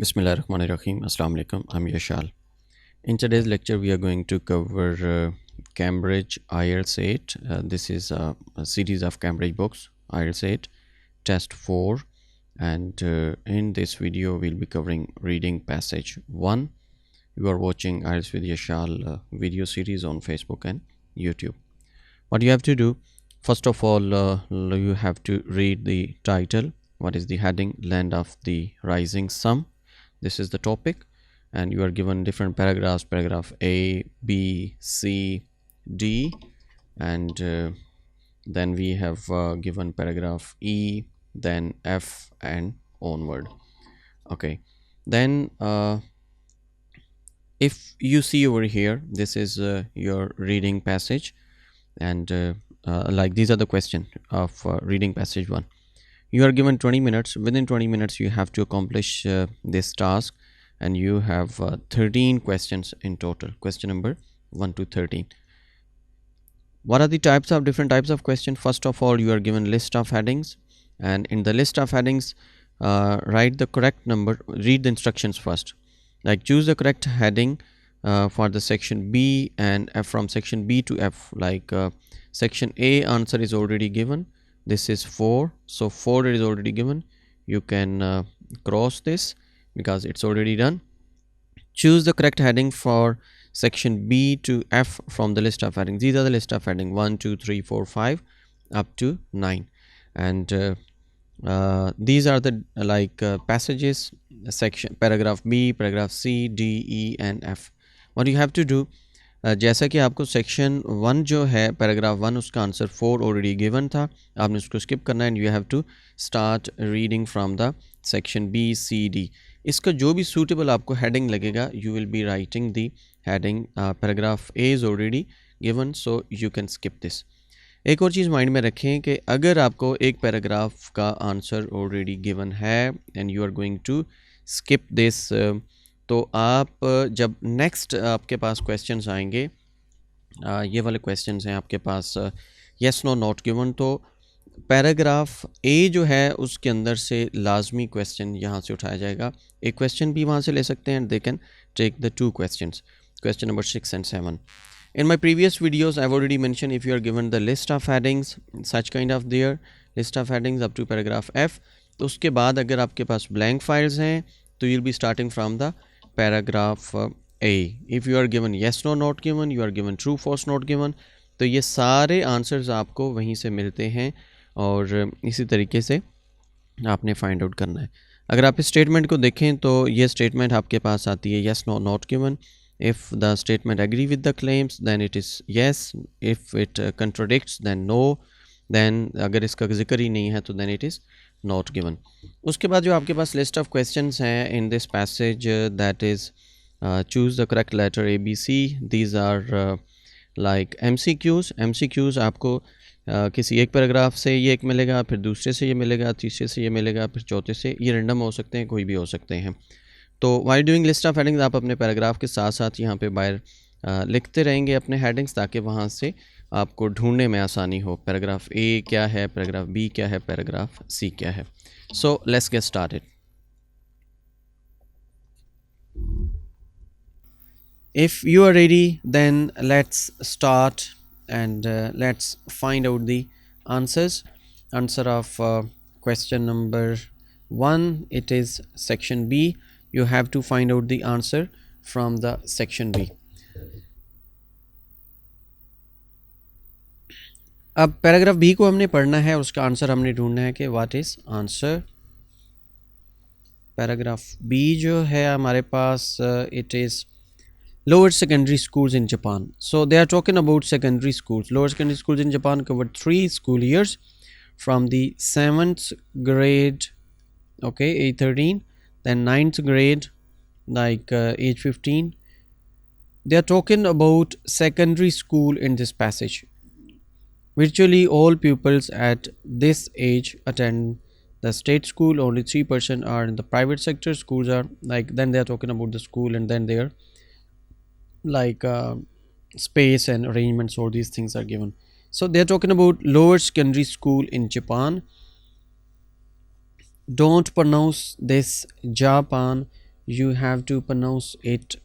Bismillahirrahmanirrahim. Assalamu alaikum. I'm Yashal. In today's lecture, we are going to cover Cambridge IELTS 8. This is a series of Cambridge books, IELTS 8, Test 4. And in this video, we'll be covering reading passage 1. You are watching IELTS with Yashal video series on Facebook and YouTube. What you have to do, first of all, you have to read the title. What is the heading? Land of the Rising Sun. This is the topic, and you are given different paragraphs: paragraph A, B, C, D, and then we have given paragraph E, then F, and onward. Okay, then if you see over here, this is your reading passage, and like these are the question of reading passage 1. You are given 20 minutes. Within 20 minutes you have to accomplish this task, and you have 13 questions in total. Question number 1 to 13. What are the different types of questions? First of all, you are given list of headings, and in the list of headings, write the correct number. Read the instructions first, like choose the correct heading for the section B, and from section B to F. Like section A answer is already given. This is 4, so 4 is already given. You can cross this because it's already done. Choose the correct heading for section B to F from the list of headings. These are the list of heading 1, 2, 3, 4, 5 up to 9, and these are the passages, section, paragraph B, paragraph C, D, E and F. What you have to do, जैसा कि आपको section 1 जो है paragraph 1 उसका answer 4 already given था, आपने उसको skip करना है, and you have to start reading from the section B C D. इसका जो भी सूटेबल आपको हेडिंग लगेगा, you will be writing the heading. Paragraph A is already given, so you can skip this. एक और चीज़ mind में रखें कि अगर आपको एक पैराग्राफ का आंसर ऑलरेडी गिवन है and you are going to skip this, तो आप जब नेक्स्ट आपके पास क्वेश्चंस आएंगे, ये वाले क्वेश्चंस हैं आपके पास येस नो नॉट गिवन, तो पैराग्राफ ए जो है उसके अंदर से लाजमी क्वेश्चन यहाँ से उठाया जाएगा. एक क्वेश्चन भी वहाँ से ले सकते हैं, they can take the 2 questions, question number 6 and 7. In my previous videos, I've already mentioned if you are given the list of headings, such kind of their list of headings up to paragraph F, तो उसके बाद अगर आपके पास blank files हैं, तो you'll be starting from the paragraph A. If you are given yes no not given, you are given true false not given, तो ये सारे आंसर्स आपको वहीं से मिलते हैं, और इसी तरीके से आपने फाइंड आउट करना है. अगर आप इस स्टेटमेंट को देखें तो ये स्टेटमेंट आपके पास आती है yes no not given. If the statement agree with the claims, then it is yes. If it contradicts, then no. Then अगर इसका जिक्र ही नहीं है तो then it is not given. उसके बाद जो आपके पास list of questions हैं in this passage, that is choose the correct letter A, B, C. These are like MCQs. MCQs आपको किसी एक पैराग्राफ से ये एक मिलेगा, फिर दूसरे से ये मिलेगा, तीसरे से ये मिलेगा, फिर चौथे से. ये रैंडम हो सकते हैं, कोई भी हो सकते हैं. तो while doing list of headings आप अपने पैराग्राफ के साथ साथ यहाँ पे बाहर लिखते रहेंगे अपने हेडिंग्स, ताकि वहाँ से आपको ढूंढने में आसानी हो. पैराग्राफ ए क्या है, पैराग्राफ बी क्या है, पैराग्राफ सी क्या है. So let's get started. If you are ready, then let's start, and let's find out the answers. Answer of question number 1, it is section B. You have to find out the answer from the section B. अब paragraph B को हमने पढ़ना है, उसका answer हमने ढूंढना है कि what is answer. Paragraph B जो है हमारे पास, it is lower secondary schools in Japan. So they are talking about secondary schools. Lower secondary schools in Japan covered 3 school years from the 7th grade, okay, age 13, then 9th grade, like age 15. They are talking about secondary school in this passage. Virtually all pupils at this age attend the state school. Only 3% are in the private sector. Schools are like, then they are talking about the school, and then they are like space and arrangements, all these things are given. So they're talking about lower secondary school in Japan. Don't pronounce this Japan, you have to pronounce it.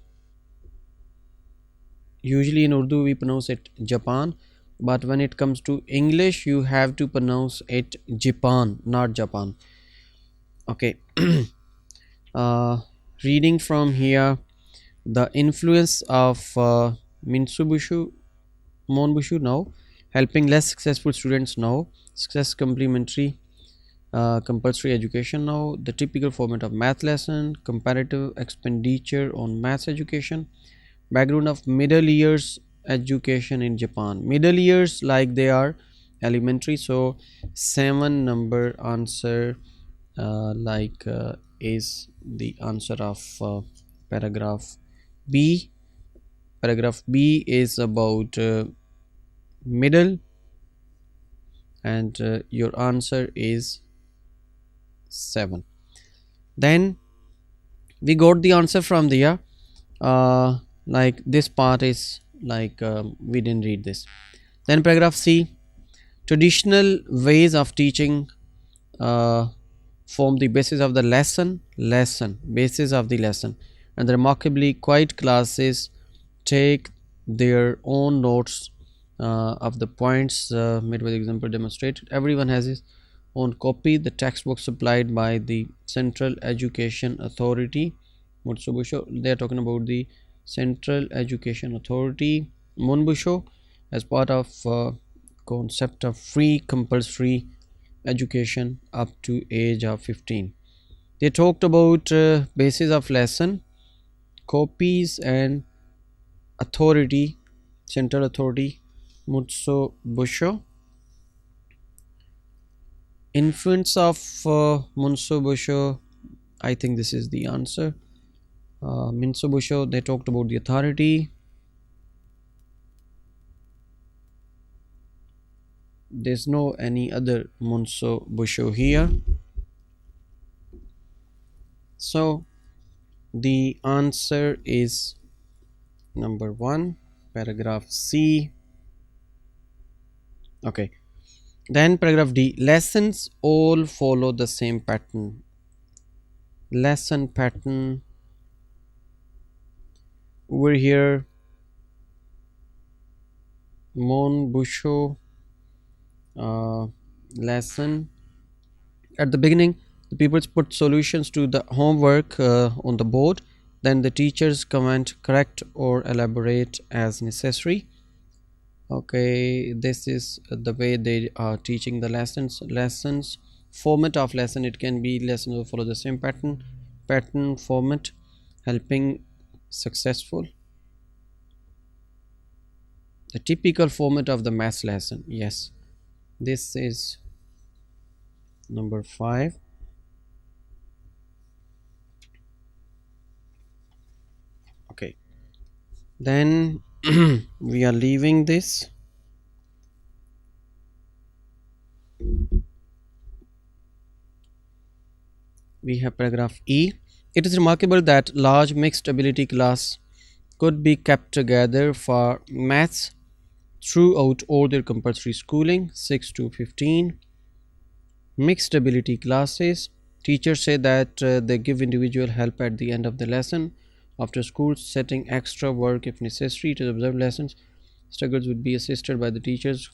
Usually in Urdu we pronounce it Japan, but when it comes to English you have to pronounce it Japan, not Japan. Okay. uh, Reading from here, the influence of Mitsubishi Monbushu now, helping less successful students now, success complementary compulsory education now, the typical format of math lesson, comparative expenditure on maths education, background of middle years education in Japan. Middle years like they are elementary, so 7 number answer is the answer of paragraph B. Paragraph B is about middle, and your answer is 7. Then we got the answer from there. Like this part is like we didn't read this. Then paragraph C, traditional ways of teaching uh, form the basis of the basis of the lesson, and the remarkably quiet classes take their own notes of the points made by the example demonstrated. Everyone has his own copy. The textbook supplied by the Central Education Authority, Mutsubushi. They are talking about the Central Education Authority, Monbusho, as part of concept of free compulsory education up to age of 15. They talked about basis of lesson, copies, and authority, central authority, Mutsubushi. Influence of Mutsubushi, I think this is the answer. Mutsubushi, they talked about the authority. There's no any other Mutsubushi here. So the answer is number 1, paragraph C. Okay. Then paragraph D, lessons all follow the same pattern. Lesson pattern over here, Monbusho lesson. At the beginning, the pupils put solutions to the homework on the board. Then the teachers comment, correct, or elaborate as necessary. Okay, this is the way they are teaching the lessons. Format of lesson, it can be lesson will follow the same pattern format, helping successful. The typical format of the math lesson, yes, this is number 5. Okay, then we are leaving this. We have paragraph E. It is remarkable that large mixed ability class could be kept together for maths throughout all their compulsory schooling, 6 to 15. Mixed ability classes. Teachers say that they give individual help at the end of the lesson. After school, setting extra work if necessary to observe lessons. Struggles would be assisted by the teachers.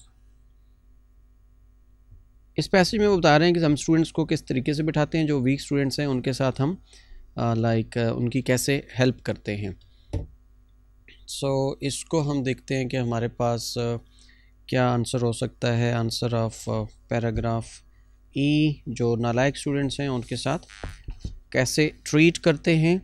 इस passage में वो बता रहे हैं कि हम students को किस तरीके से बिठाते हैं, जो वीक स्टूडेंट्स हैं उनके साथ हम उनकी कैसे हेल्प करते हैं. सो इसको हम देखते हैं कि हमारे पास क्या आंसर हो सकता है. आंसर ऑफ पैराग्राफ ई, जो नालायक स्टूडेंट्स हैं उनके साथ कैसे ट्रीट करते हैं.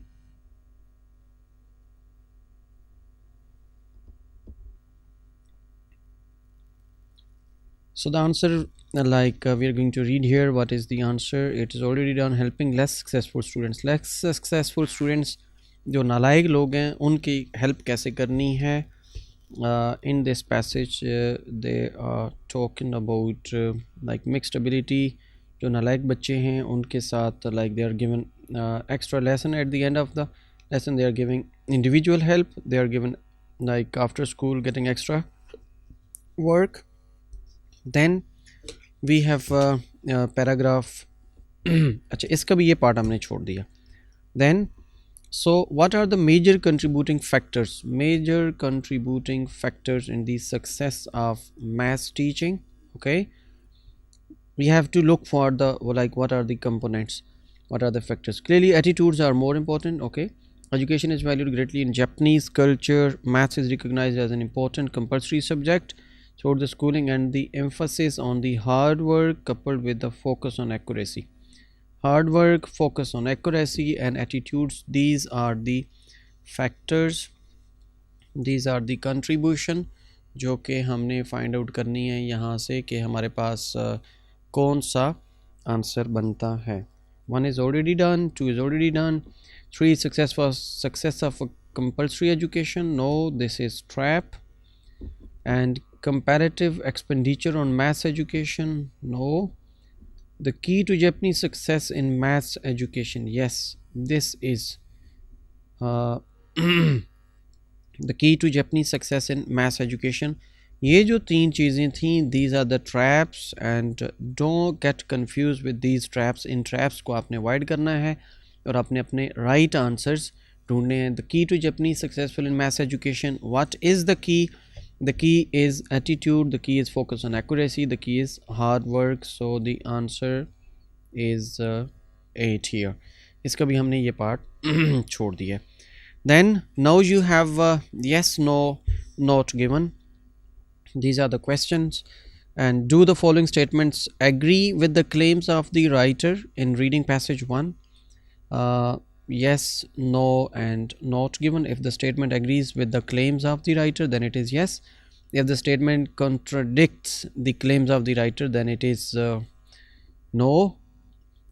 So the answer, we are going to read here what is the answer. It is already done, helping less successful students. Less successful students, जो नालायक लोग हैं उनकी हेल्प कैसे करनी है. In this passage they are talking about like mixed ability. जो नालायक बच्चे हैं उनके साथ they are given extra lesson at the end of the lesson. They are giving individual help. They are given after school getting extra work. Then we have paragraph अच्छा इसका भी ये पार्ट हमने छोड़ दिया. Then So what are the major contributing factors? Major contributing factors in the success of maths teaching. Okay, we have to look for the, like, what are the components, what are the factors. Clearly attitudes are more important. Okay, education is valued greatly in Japanese culture. Maths is recognized as an important compulsory subject throughout the schooling, and the emphasis on the hard work coupled with the focus on accuracy. Hard work, focus on accuracy, and attitudes, these are the factors, these are the contribution जो कि हमने find out करनी है यहाँ से कि हमारे पास कौन सा आंसर बनता है. One is already done, two is already done. Three, success of a compulsory education. No, this is trap. And comparative expenditure on maths education. No. The key to Japanese success in maths education. Yes, this is uh, the key to Japanese success in maths education. ये जो तीन चीज़ें थी, these are the traps, and don't get confused with these traps. In traps को आपने avoid करना है और आपने अपने right answers ढूंढने हैं. The key to Japanese successful in maths education. What is the key? The key is attitude, the key is focus on accuracy, the key is hard work. So the answer is 8 here. इसका भी हमने ये part छोड़ दिया. Then now you have yes, no, not given. These are the questions. And do the following statements agree with the claims of the writer in reading passage 1? Yes, no, and not given. If the statement agrees with the claims of the writer, then it is yes. If the statement contradicts the claims of the writer, then it is no.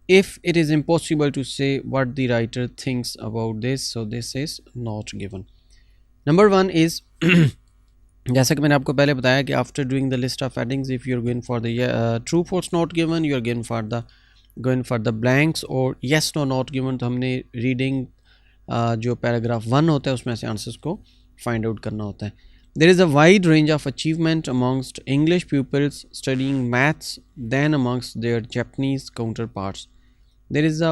If it is impossible to say what the writer thinks about this, so this is not given. Number 1 is जैसा कि मैंने आपको पहले बताया कि after doing the list of headings, if you are going for the true false not given, you are going for the blanks और yes no not given. तो हमने रीडिंग जो पैराग्राफ 1 होता है उसमें से आंसर्स को फाइंड आउट करना होता है. There is a wide range of achievement amongst English peoples studying maths than amongst their Japanese counterparts. There is a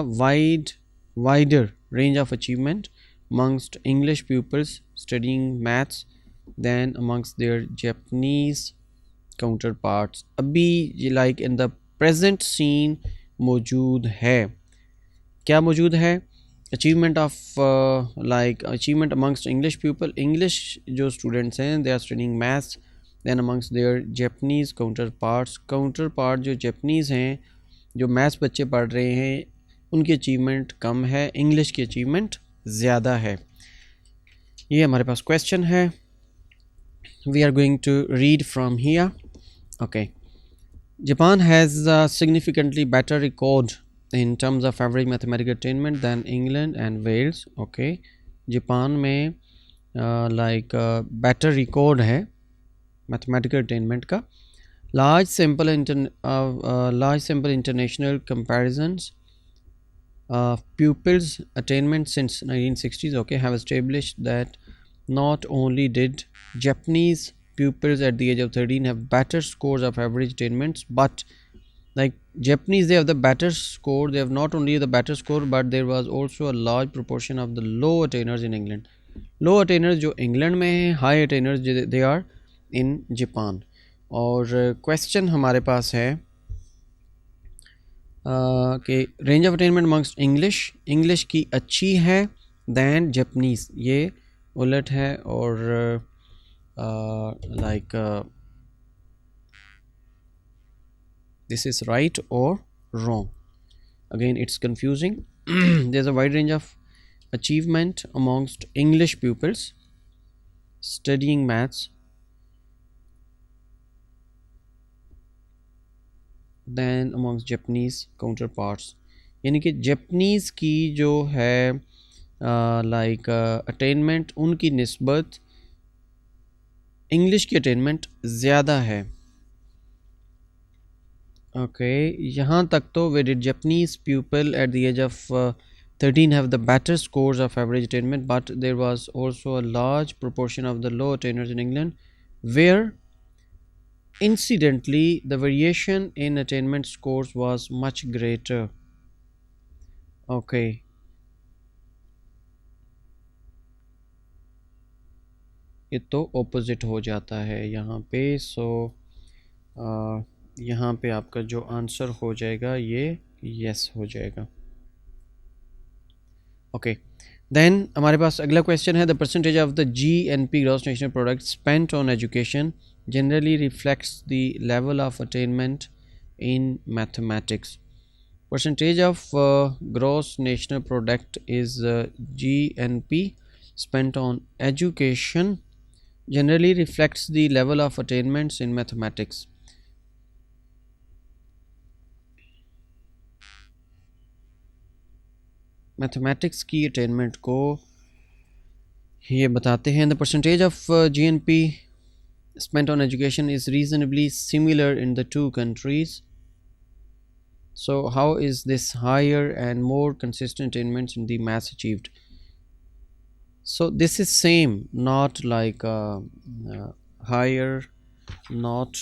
wider range of achievement amongst English pupils studying maths than amongst their Japanese counterparts. अभी like in the present scene मौजूद है. क्या मौजूद है? Achievement of like achievement amongst English pupil. English जो students हैं they are studying maths then amongst their Japanese counterparts. Counterpart जो Japanese हैं, जो मैथ्स बच्चे पढ़ रहे हैं, उनकी अचीवमेंट कम है, इंग्लिश की अचीवमेंट ज़्यादा है. ये हमारे पास क्वेश्चन है. We are going to read from here. Okay, Japan has a significantly better record in terms of average mathematical attainment than England and Wales. Okay, Japan में like better record है mathematical attainment का. Large sample international comparisons of pupils attainment since 1960s, okay, have established that not only did Japanese pupils at the age of 13 have better scores of average attainments, but like Japanese, they have the better score. They have not only the better score, but there was also a large proportion of the low attainers in England. Low attainers जो England में हैं, high attainers they are in Japan. और question हमारे पास है कि range of attainment amongst English की अच्छी है दैन जापानीज़. ये उलट है और like this is right or wrong. Again it's confusing. There's a wide range of achievement amongst English pupils studying maths than amongst Japanese counterparts. यानी कि Japanese की जो है लाइक अटेनमेंट उनकी निस्बत इंग्लिश की अटेनमेंट ज़्यादा है. Okay, यहाँ तक तो where did Japanese pupil at the age of 13 have the better scores of average attainment, but there was also a large proportion of the low attainers in England where incidentally the variation in attainment scores was much greater. Okay, ये तो opposite हो जाता है यहाँ पे। सो यहाँ पे आपका जो आंसर हो जाएगा ये यस हो जाएगा। ओके, देन हमारे पास अगला क्वेश्चन है, the percentage of the GNP gross national product spent on education generally reflects the level of attainment in mathematics. Percentage of gross national product is GNP spent on education generally reflects the level of attainments in mathematics. Mathematics की attainment को ये बताते हैं, the percentage of GNP spent on education is reasonably similar in the two countries. So how is this higher and more consistent attainments in the maths achieved? So this is same, not like higher, not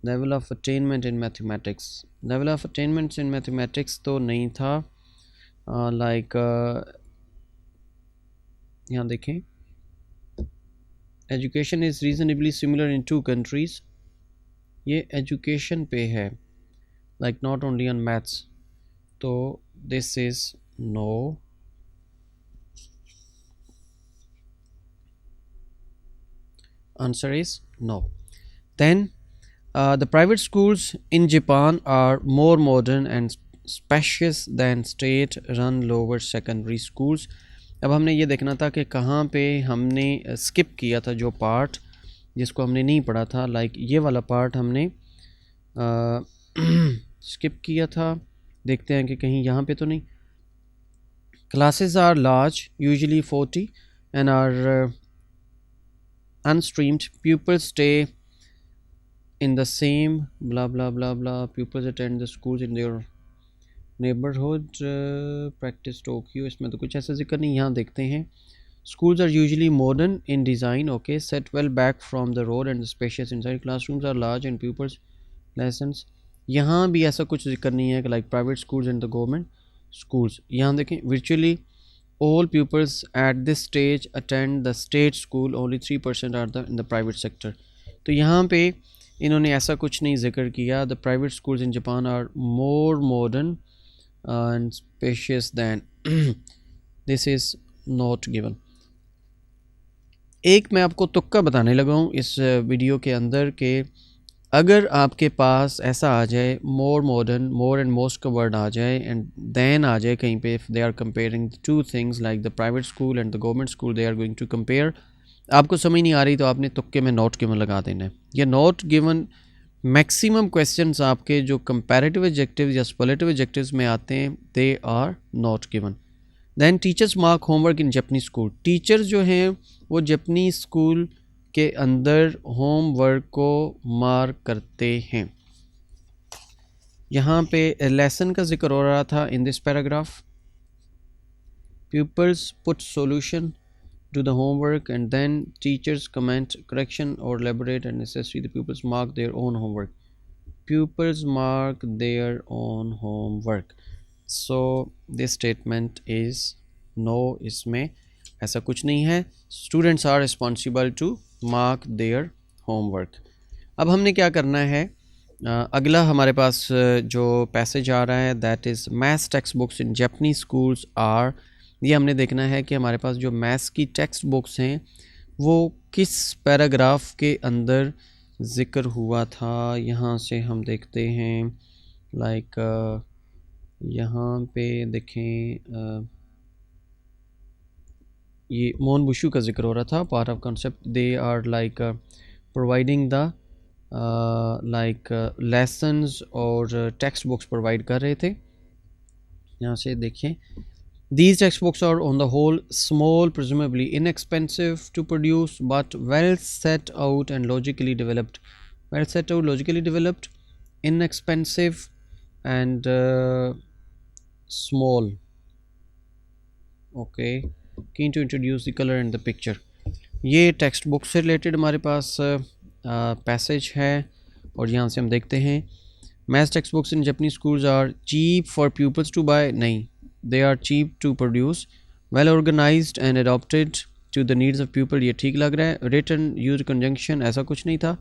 level of attainment in mathematics. Level of attainments in mathematics तो नहीं था, like यहाँ देखें, education is reasonably similar in two countries, ये education पे है, like not only on maths, तो this is no. Answer is no. Then the private schools in Japan are more modern and spacious than state run lower secondary schools. अब हमने ये देखना था कि कहाँ पे हमने स्किप किया था जो पार्ट जिसको हमने नहीं पढ़ा था, लाइक ये वाला पार्ट हमने स्किप किया था। देखते हैं कि कहीं यहाँ पे तो नहीं। Classes are large, usually 40, and are unstreamed. Pupils stay in the same blah blah blah blah. Pupils attend the schools in their neighborhood. Practice Tokyo, इसमें तो कुछ ऐसा जिक्र नहीं। यहाँ देखते हैं, schools are usually modern in design, okay, set well back from the road and spacious inside. Classrooms are large and pupils lessons. यहाँ भी ऐसा कुछ जिक्र नहीं है कि like private schools and the government schools. यहाँ देखें, virtually all pupils at this stage attend the state school, only 3% are in the private sector. तो यहाँ पे इन्होंने ऐसा कुछ नहीं जिक्र किया। The private schools in Japan are more modern and spacious than this is not given. एक मैं आपको तुक्का बताने लगा हूँ इस वीडियो के अंदर के अगर आपके पास ऐसा आ जाए more modern, more and most का वर्ड आ जाए एंड देन आ जाए कहीं पे, if they are comparing two things like the private school and the government school, they are going to compare, आपको समझ नहीं आ रही तो आपने तुक्के में नॉट गिवन लगा देना है। ये नॉट गिवन मैक्सिमम क्वेश्चंस आपके जो कंपैरेटिव एडजेक्टिव्स या सुपरलेटिव एडजेक्टिव्स में आते हैं, they are not given. Than teachers mark homework in Japanese school. Teachers जो हैं वो जापानीज स्कूल के अंदर होमवर्क को मार्क करते हैं। यहाँ पे लेसन का जिक्र हो रहा था in this paragraph. pupils put solution to the homework and then teachers comment correction or elaborate and necessary. The pupils mark their own homework. Pupils mark their own homework. So this statement is no, इसमें ऐसा कुछ नहीं है। Students are responsible to mark their homework. अब हमने क्या करना है, अगला हमारे पास जो पैसेज आ रहा है that is maths text books in Japanese schools are. ये हमने देखना है कि हमारे पास जो मैथ्स की टेक्स्ट बुक्स हैं वो किस पैराग्राफ के अंदर ज़िक्र हुआ था। यहाँ से हम देखते हैं लाइक यहाँ पे देखें, ये मोन बुशू का जिक्र हो रहा था, part of concept. They are like providing the like lessons और टेक्स्ट बुक्स प्रोवाइड कर रहे थे। यहाँ से देखें, these textbooks are on the whole small, presumably inexpensive to produce, but well set out and logically developed. Well set out, logically developed, inexpensive and small. Okay, keen to introduce the color and the picture. ये text book से related हमारे पास passage है और यहाँ से हम देखते हैं maths text books in Japanese schools are cheap for peoples to buy. नहीं, they are cheap to produce well organised and adopted to the needs of people, ये ठीक लग रहा है. रिटन यूज कंजंक्शन, ऐसा कुछ नहीं था.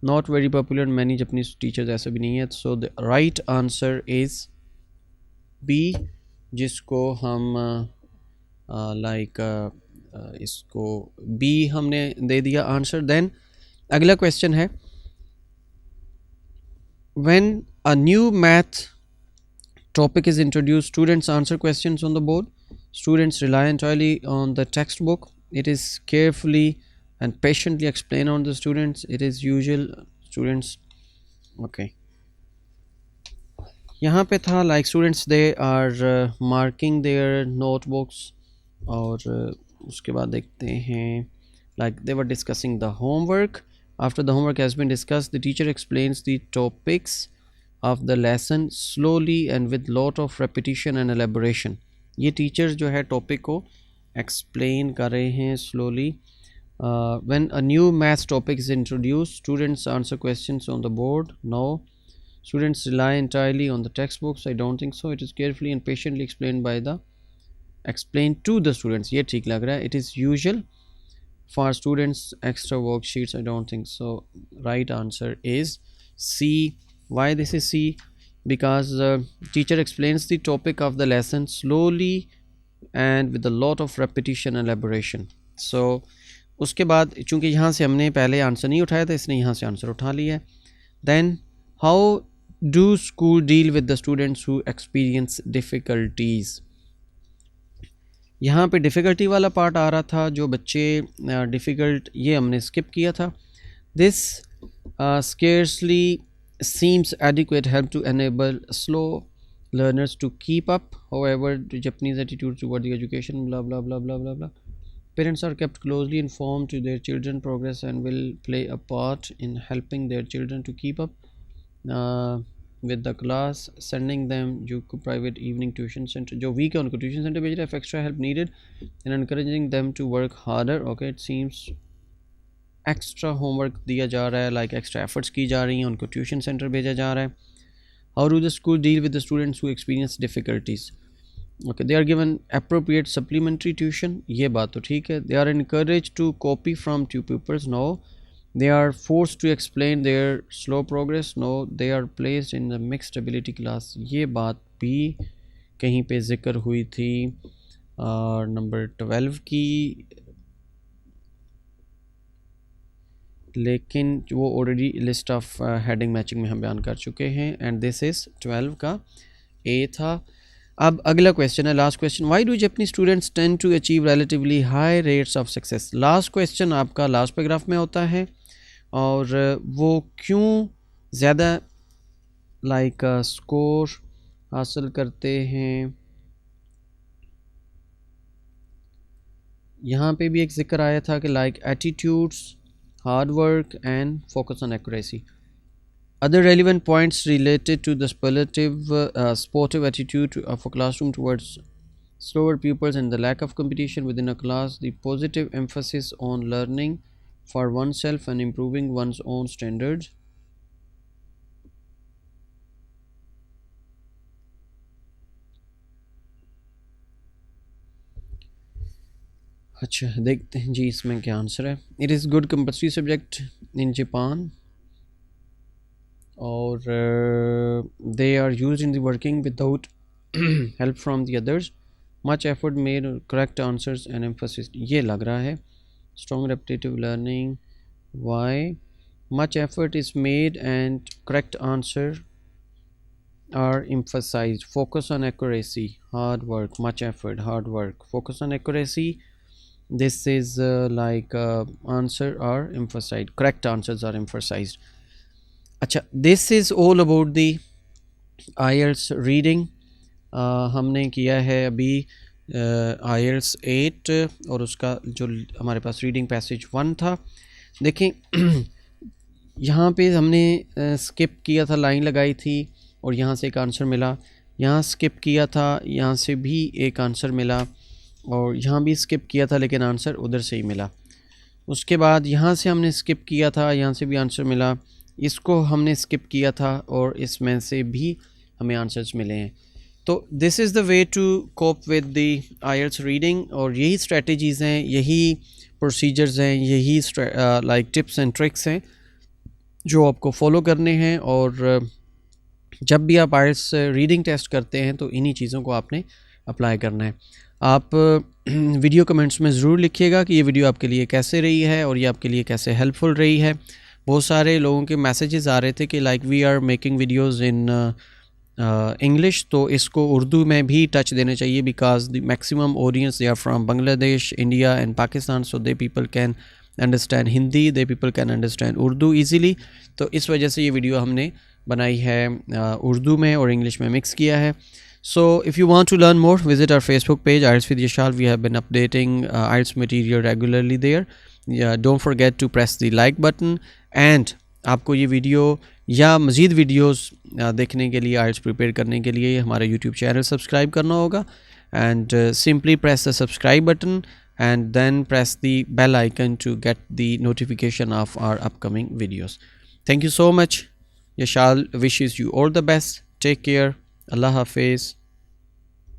Not very popular, many Japanese teachers, ऐसा भी नहीं है. So the right answer is B, जिसको हम इसको बी हमने दे दिया आंसर. देन अगला क्वेश्चन है, when a new math topic is introduced, students answer questions on the board. Students rely entirely on the textbook. It is carefully and patiently explained on the students. It is usual students. Okay, यहाँ पे था like students they are marking their notebooks, और उसके बाद देखते हैं like they were discussing the homework. After the homework has been discussed, the teacher explains the topics of the lesson slowly and with lot of repetition and elaboration. ये teachers जो है topic को explain कर रहे हैं slowly. When a new math topic is introduced, students answer questions on the board. No. Students rely entirely on the textbooks. I don't think so. It is carefully and patiently explained to the students. ये ठीक लग रहा है. It is usual for students extra worksheets. I don't think so. Right answer is C. Why this is C? Because teacher explains the topic of the lesson slowly and with a lot of repetition and elaboration. So उसके बाद चूँकि यहाँ से हमने पहले answer नहीं उठाया था, इसने यहाँ से आंसर उठा लिया है. Then how do school deal with the students who experience difficulties? यहाँ पे डिफ़िकल्टी वाला पार्ट आ रहा था, जो बच्चे डिफ़िकल्ट, ये हमने स्किप किया था. This scarcely seems adequate help to enable slow learners to keep up. However, the Japanese attitude toward the education, blah blah blah blah blah blah. Parents are kept closely informed to their children's progress and will play a part in helping their children to keep up with the class. Sending them to private evening tuition center, जो weak है उनको tuition center भेज रहा है, if extra help needed, and encouraging them to work harder. Okay, it seems extra homework दिया जा रहा है, लाइक एक्स्ट्रा एफर्ट्स की जा रही हैं, उनको ट्यूशन सेंटर भेजा जा रहा है. How do the school deal with the students who experience difficulties? Okay, they are given appropriate supplementary tuition, ये बात तो ठीक है. They are encourage to copy from tutors, no. They are force to explain their slow progress, no. They are placed in the mixed ability class, ये बात भी कहीं पे जिक्र हुई थी. और नंबर 12 की, लेकिन वो already list of heading matching में हम बयान कर चुके हैं. एंड दिस इज़ 12 का ए था. अब अगला क्वेश्चन है, last question, why do Japanese students tend to achieve relatively high rates of success? Last question आपका लास्ट पैराग्राफ में होता है, और वो क्यों ज़्यादा लाइक स्कोर हासिल करते हैं. यहाँ पे भी एक जिक्र आया था कि like attitudes, hard work and focus on accuracy. Other relevant points related to the sportive attitude of a classroom towards slower pupils and the lack of competition within a class, the positive emphasis on learning for oneself and improving one's own standards. अच्छा, देखते हैं जी इसमें क्या answer है. It is good compulsory subject in Japan, और they are use in the working without help from the others. Much effort made, correct answers and emphasis, ये लग रहा है. Strong repetitive learning, why much effort is made and correct answer are emphasized. Focus on accuracy, hard work, much effort, hard work, focus on accuracy. This is answer are emphasized, correct answers are emphasized. अच्छा, this is all about the IELTS reading. हमने किया है अभी IELTS 8, और उसका जो हमारे पास reading passage 1 था. देखें यहाँ पे हमने स्किप किया था, लाइन लगाई थी और यहाँ से एक आंसर मिला. यहाँ स्किप किया था, यहाँ से भी एक आंसर मिला, और यहाँ भी स्किप किया था लेकिन आंसर उधर से ही मिला. उसके बाद यहाँ से हमने स्किप किया था, यहाँ से भी आंसर मिला. इसको हमने स्किप किया था और इसमें से भी हमें आंसर्स मिले हैं. तो this is the way to cope with the IELTS reading, और यही स्ट्रेटजीज़ हैं, यही प्रोसीजर्स हैं, यही लाइक टिप्स एंड ट्रिक्स हैं जो आपको फॉलो करने हैं। और जब भी आप आईएल्ट्स रीडिंग टेस्ट करते हैं तो इन्हीं चीज़ों को आपने अप्लाई करना है। आप वीडियो कमेंट्स में ज़रूर लिखिएगा कि ये वीडियो आपके लिए कैसे रही है और ये आपके लिए कैसे हेल्पफुल रही है। बहुत सारे लोगों के मैसेजेस आ रहे थे कि like we are making videos in English, तो इसको उर्दू में भी टच देना चाहिए, because the maximum audience they are from Bangladesh, India and Pakistan, so they people can understand Hindi, they people can understand Urdu easily. तो इस वजह से ये वीडियो हमने बनाई है उर्दू में और इंग्लिश में मिक्स किया है। So if you want to learn more, visit our Facebook page, IELTS with Yashal. We have been updating IELTS material regularly there. Yeah, don't forget to press the like button. And आपको ये video या मज़ीद videos देखने के लिए, IELTS prepare करने के लिए हमारा YouTube चैनल सब्सक्राइब करना होगा। And simply press the subscribe button and then press the bell icon to get the notification of our upcoming videos. Thank you so much. Yashal wishes you all the best. Take care. Allah Hafiz.